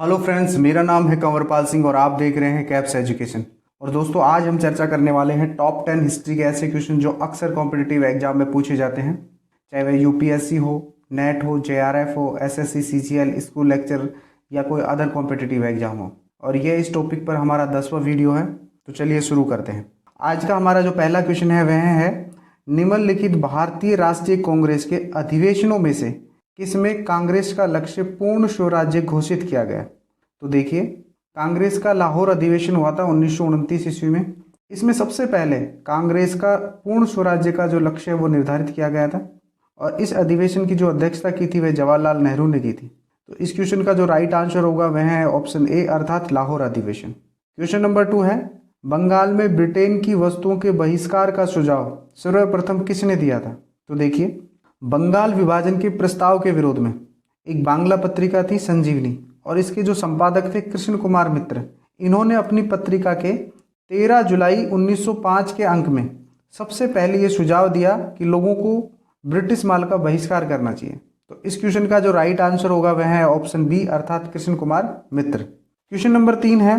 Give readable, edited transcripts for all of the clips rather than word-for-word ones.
Hello friends, मेरा नाम है कंवरपाल सिंह और आप देख रहे हैं कैप्स एजुकेशन। और दोस्तों, आज हम चर्चा करने वाले हैं टॉप 10 हिस्ट्री के ऐसे क्वेश्चन जो अक्सर कॉम्पिटिटिव एग्जाम में पूछे जाते हैं, चाहे वह यूपीएससी हो, नेट हो, जेआरएफ हो, एसएससी, सीजीएल, स्कूल लेक्चर या कोई अदर कॉम्पिटिटिव एग्जाम हो। और ये इस टॉपिक पर हमारा 10वां वीडियो है, तो चलिए शुरू करते हैं। आज का हमारा जो पहला क्वेश्चन है वह है, निम्नलिखित भारतीय राष्ट्रीय कांग्रेस के अधिवेशनों में से किसमें कांग्रेस का लक्ष्य पूर्ण स्वराज्य घोषित किया गया। तो देखिए, कांग्रेस का लाहौर अधिवेशन हुआ था 1929 ईस्वी में। इसमें सबसे पहले कांग्रेस का पूर्ण स्वराज्य का जो लक्ष्य है वो निर्धारित किया गया था और इस अधिवेशन की जो अध्यक्षता की थी वह जवाहरलाल नेहरू ने की थी। तो इस क्वेश्चन का जो राइट आंसर होगा वह है ऑप्शन ए, अर्थात लाहौर अधिवेशन। क्वेश्चन नंबर 2 है, बंगाल में ब्रिटेन की वस्तुओं के बहिष्कार का सुझाव सर्वप्रथम किसने दिया था। तो देखिए, बंगाल विभाजन के प्रस्ताव के विरोध में एक बांग्ला पत्रिका थी संजीवनी, और इसके जो संपादक थे कृष्ण कुमार मित्र। इन्होंने अपनी पत्रिका के 13 जुलाई 1905 के अंक में सबसे पहले ये सुझाव दिया कि लोगों को ब्रिटिश माल का बहिष्कार करना चाहिए। तो इस क्वेश्चन का जो राइट आंसर होगा वह है ऑप्शन बी, अर्थात कृष्ण कुमार मित्र। क्वेश्चन नंबर 3 है,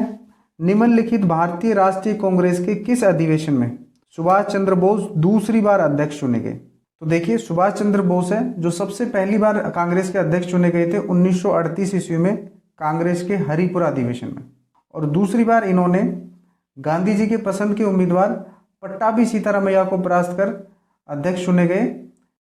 निम्नलिखित भारतीय राष्ट्रीय कांग्रेस के किस अधिवेशन में सुभाष चंद्र बोस दूसरी बार अध्यक्ष चुने गए। तो देखिए, सुभाष चंद्र बोस है जो सबसे पहली बार कांग्रेस के अध्यक्ष चुने गए थे 1938 ईस्वी में कांग्रेस के हरिपुरा अधिवेशन में, और दूसरी बार इन्होंने गांधी जी के पसंद के उम्मीदवार पट्टाभी सीतारामैया को परास्त कर अध्यक्ष चुने गए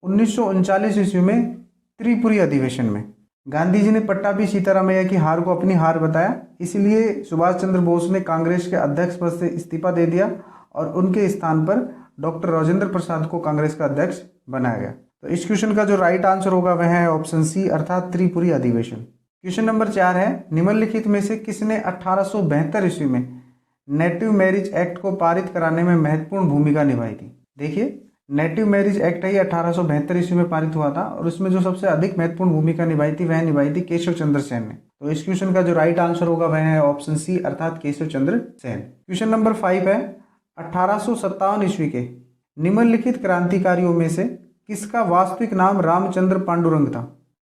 1939 ईस्वी में त्रिपुरी अधिवेशन में। गांधी जी ने पट्टाभी सीतारामैया की हार को अपनी हार बताया, इसलिए सुभाष चंद्र बोस ने कांग्रेस के अध्यक्ष पद से इस्तीफा दे दिया और उनके स्थान पर डॉक्टर राजेंद्र प्रसाद को कांग्रेस का अध्यक्ष बनाया गया। तो इस क्वेश्चन का जो राइट आंसर होगा वह है ऑप्शन सी, अर्थात त्रिपुरी अधिवेशन। क्वेश्चन नंबर 4 है, निम्नलिखित में से किसने 1872 ईस्वी में नेटिव मैरिज एक्ट को पारित कराने में महत्वपूर्ण भूमिका निभाई थी। देखिए, नेटिव मैरिज एक्ट है 1872 ईस्वी में पारित हुआ था और उसमें जो सबसे अधिक महत्वपूर्ण भूमिका निभाई थी वह निभाई थी केशव चंद्र सेन ने। तो इस क्वेश्चन का जो राइट आंसर होगा वह है ऑप्शन सी, अर्थात केशव चंद्र सेन। क्वेश्चन नंबर 5 है, 1857 ईस्वी के निम्नलिखित क्रांतिकारियों में से किसका वास्तविक नाम रामचंद्र पांडुरंग था।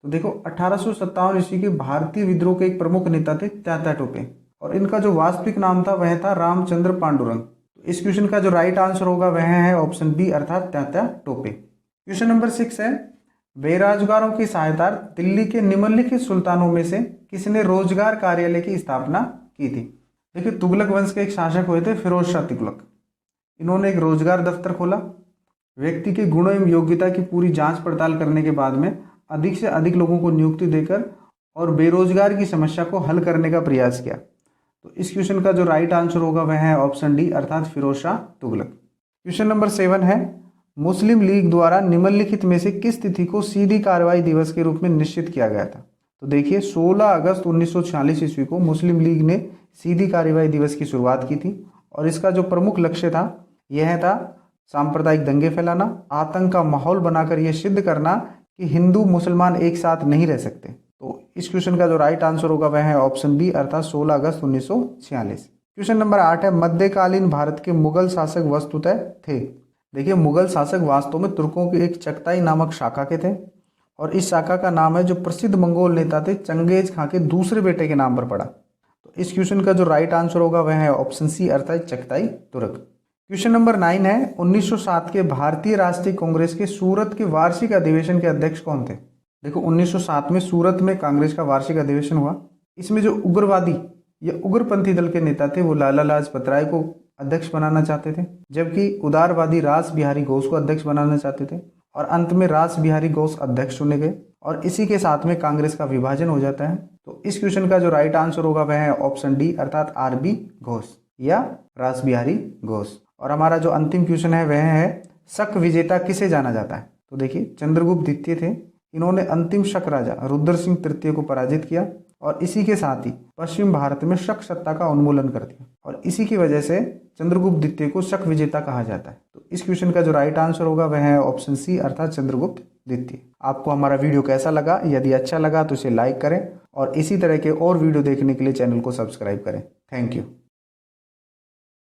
तो देखो, 1857 ईस्वी के भारतीय विद्रोह के एक प्रमुख नेता थे तात्या टोपे, और इनका जो वास्तविक नाम था वह था रामचंद्र पांडुरंग। तो इस क्वेश्चन का जो राइट आंसर होगा वह है ऑप्शन बी, अर्थात तात्या टोपे। क्वेश्चन नंबर 6 है, बेरोजगारों की सहायता दिल्ली के निम्नलिखित सुल्तानों में से किसने रोजगार कार्यालय की स्थापना की थी। देखिए, तुगलक वंश के एक शासक हुए थे फिरोज शाह तुगलक। इन्होंने एक रोजगार दफ्तर खोला। व्यक्ति के गुणों एवं योग्यता की पूरी जांच पड़ताल करने के बाद में अधिक से अधिक लोगों को नियुक्ति देकर और बेरोजगार की समस्या को हल करने का प्रयास किया। तो इस क्वेश्चन का जो राइट आंसर होगा वह है ऑप्शन डी, अर्थात फिरोज शाह तुगलक। क्वेश्चन नंबर 7 है, मुस्लिम लीग द्वारा निम्नलिखित में से किस तिथि को सीधी कार्रवाई दिवस के रूप में निश्चित किया गया था। तो देखिए, 16 अगस्त 1946 ईस्वी को मुस्लिम लीग ने सीधी कार्रवाई दिवस की शुरुआत की थी और इसका जो प्रमुख लक्ष्य था यह था सांप्रदायिक दंगे फैलाना, आतंक का माहौल बनाकर यह सिद्ध करना कि हिंदू मुसलमान एक साथ नहीं रह सकते। तो इस क्वेश्चन का जो राइट आंसर होगा वह है ऑप्शन बी, अर्थात 16 अगस्त 1946। क्वेश्चन नंबर 8 है, मध्यकालीन भारत के मुगल शासक वस्तुतः थे। देखिए, मुगल शासक वास्तव में तुर्कों की एक चगताई नामक शाखा के थे और इस शाखा का नाम है जो प्रसिद्ध मंगोल नेता थे चंगेज खां के दूसरे बेटे के नाम पर पड़ा। तो इस क्वेश्चन का जो राइट आंसर होगा वह है ऑप्शन सी, अर्थात चगताई तुर्क। क्वेश्चन नंबर 9 है, 1907 के भारतीय राष्ट्रीय कांग्रेस के सूरत के वार्षिक अधिवेशन के अध्यक्ष कौन थे। देखो, 1907 में सूरत में कांग्रेस का वार्षिक अधिवेशन हुआ। इसमें जो उग्रवादी या उग्रपंथी दल के नेता थे वो लाला लाजपत राय को अध्यक्ष बनाना चाहते थे, जबकि उदारवादी रास बिहारी घोष को अध्यक्ष बनाना चाहते थे और अंत में रास बिहारी घोष अध्यक्ष चुने गए और इसी के साथ में कांग्रेस का विभाजन हो जाता है। तो इस क्वेश्चन का जो राइट आंसर होगा वह है ऑप्शन डी, अर्थात आरबी घोष या रास बिहारी घोष। और हमारा जो अंतिम क्वेश्चन है वह है, शक विजेता किसे जाना जाता है। तो देखिए, चंद्रगुप्त द्वितीय थे। इन्होंने अंतिम शक राजा रुद्र सिंह तृतीय को पराजित किया और इसी के साथ ही पश्चिम भारत में शक सत्ता का उन्मूलन कर दिया और इसी की वजह से चंद्रगुप्त द्वितीय को शक विजेता कहा जाता है। तो इस क्वेश्चन का जो राइट आंसर होगा वह है ऑप्शन सी, अर्थात चंद्रगुप्त द्वितीय। आपको हमारा वीडियो कैसा लगा? यदि अच्छा लगा तो इसे लाइक करें और इसी तरह के और वीडियो देखने के लिए चैनल को सब्सक्राइब करें। Thank you.